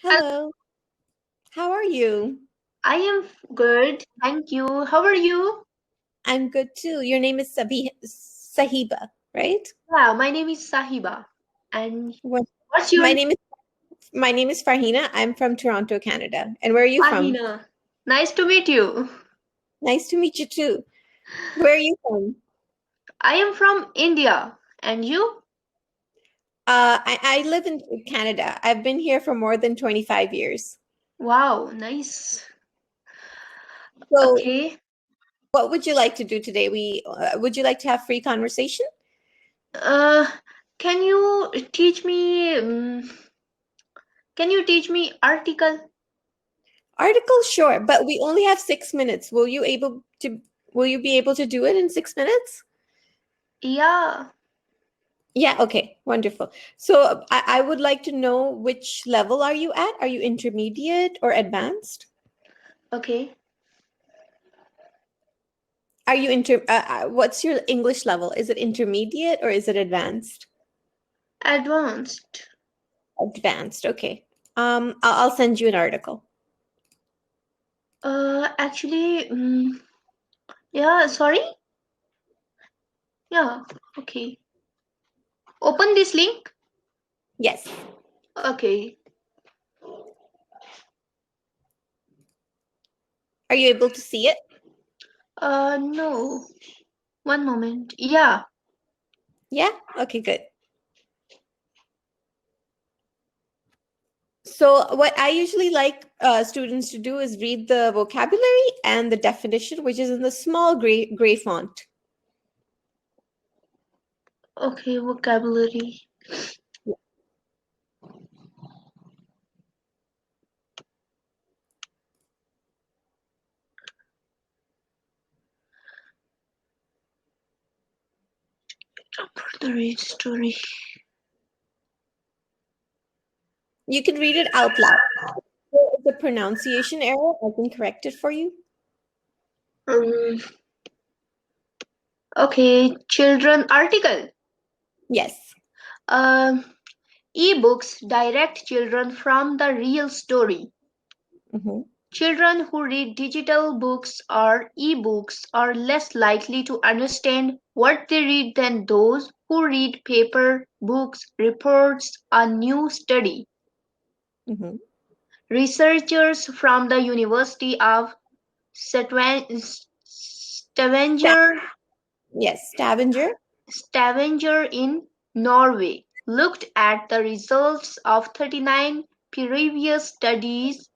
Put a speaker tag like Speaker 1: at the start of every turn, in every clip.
Speaker 1: Hello,
Speaker 2: Hello, how are you?
Speaker 1: I am good. Thank you. How are you?
Speaker 2: I'm good too. Your name is Sahiba, right?
Speaker 1: Yeah, my name is Sahiba. And
Speaker 2: What?
Speaker 1: what's your
Speaker 2: My
Speaker 1: name?
Speaker 2: name is my name is Farhina. I'm from Toronto, Canada. And where are you from?
Speaker 1: Fahina. Nice to meet you.
Speaker 2: Nice to meet you too. Where are you from?
Speaker 1: I am from India. And you?
Speaker 2: I live in Canada. I've been here for more than 25 years.
Speaker 1: Wow, nice.
Speaker 2: So,
Speaker 1: Okay.
Speaker 2: what would you like to do today? Would you like to have free conversation?
Speaker 1: Uh, can you teach me? Can you teach me article?
Speaker 2: Article, sure, but we only have 6 minutes. Will you be able to do it in 6 minutes?
Speaker 1: Yeah.
Speaker 2: Yeah, okay, wonderful. So I would like to know which level are you at? Are you intermediate or advanced?
Speaker 1: Okay.
Speaker 2: Are you what's your English level? Is it intermediate or is it advanced?
Speaker 1: Advanced.
Speaker 2: Advanced, okay. I'll send you an article.
Speaker 1: Actually, yeah. Sorry. Yeah. Okay. Open this link.
Speaker 2: Yes.
Speaker 1: Okay.
Speaker 2: Are you able to see it?
Speaker 1: No. One moment. Yeah.
Speaker 2: Yeah? Okay, good. So what I usually like students to do is read the vocabulary and the definition, which is in the small gray font.
Speaker 1: Okay, vocabulary. For the read story.
Speaker 2: You can read it out loud. There is a pronunciation error. I can correct it for you.
Speaker 1: Um, okay, children article.
Speaker 2: Yes.
Speaker 1: Um, ebooks direct children from the real story.
Speaker 2: Hmm.
Speaker 1: Children who read digital books or ebooks are less likely to understand what they read than those who read paper books, reports a new study.
Speaker 2: Hmm.
Speaker 1: Researchers from the University of Stavanger
Speaker 2: Yes, Stavanger.
Speaker 1: Stavanger in Norway looked at the results of 39 previous studies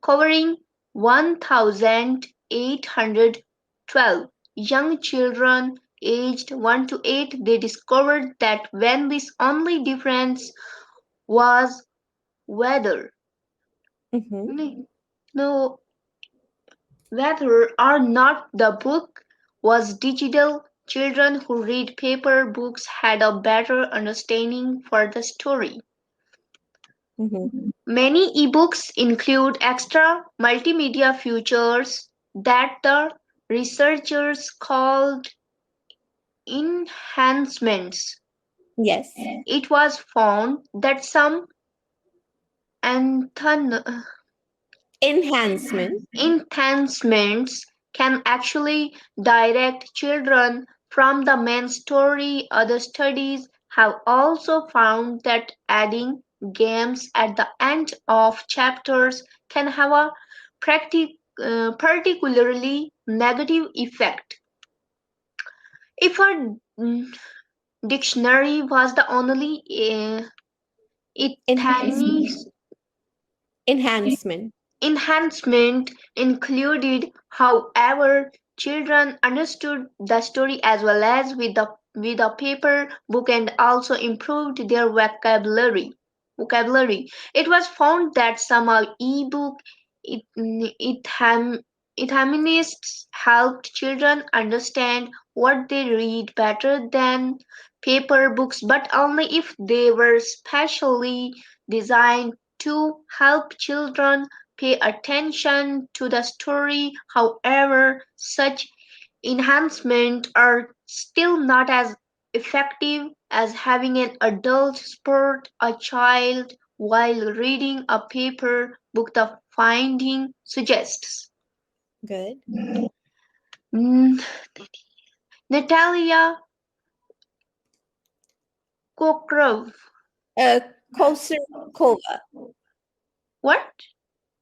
Speaker 1: covering 1,812 young children aged 1 to 8. They discovered that when this only difference was whether
Speaker 2: Hmm.
Speaker 1: no whether or not the book was digital, children who read paper books had a better understanding for the story.
Speaker 2: Hmm.
Speaker 1: Many ebooks include extra multimedia features that the researchers called enhancements.
Speaker 2: Yes.
Speaker 1: It was found that some enhan-
Speaker 2: Enhancement.
Speaker 1: enhancements can actually direct children from the main story. Other studies have also found that adding games at the end of chapters can have a particularly negative effect. If a dictionary was the only
Speaker 2: Enhancement.
Speaker 1: Ithani
Speaker 2: Enhancement.
Speaker 1: enhancement included, however, children understood the story as well as with a paper book and also improved their vocabulary. It was found that some e-book it, ethamists helped children understand what they read better than paper books, but only if they were specially designed to help children pay attention to the story. However, such enhancements are still not as effective as having an adult support a child while reading a paper book, the finding suggests.
Speaker 2: Good.
Speaker 1: Mm, Natalia Kokrov.
Speaker 2: Kosurkova.
Speaker 1: What?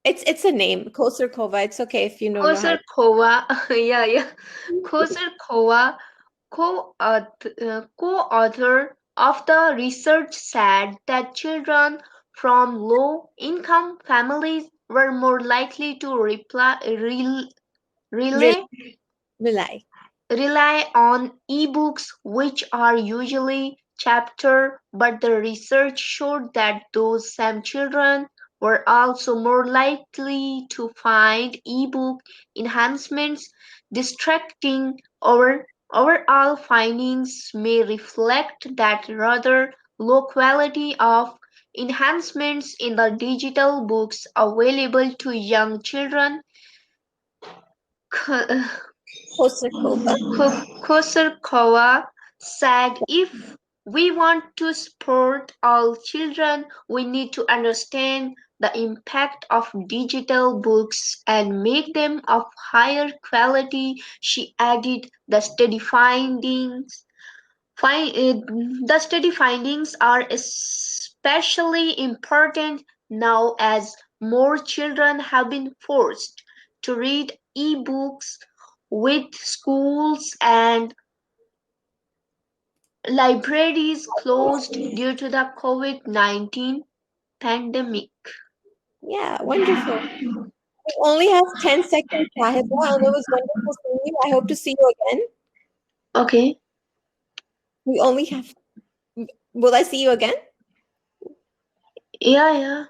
Speaker 2: It's a name, Kosurkova. It's okay if you don't know how.
Speaker 1: Kosurkova. Yeah. Kosurkova, co-author of the research, said that children from low-income families were more likely to
Speaker 2: Rel-
Speaker 1: rely
Speaker 2: Rely.
Speaker 1: rely on ebooks, which are usually chapter, but the research showed that those same children were also more likely to find ebook enhancements distracting. Overall findings may reflect that rather low quality of enhancements in the digital books available to young children.
Speaker 2: Kosurkova.
Speaker 1: Kosurkova said, "If we want to support all children, we need to understand the impact of digital books and make them of higher quality." She added, the study findings are especially important now as more children have been forced to read e-books, with schools and libraries closed due to the COVID-19 pandemic.
Speaker 2: Yeah, wonderful. We only have 10 seconds, Sahiba, and it was wonderful seeing you. I hope to see you again.
Speaker 1: Okay.
Speaker 2: We only have. Will I see you again?
Speaker 1: Yeah.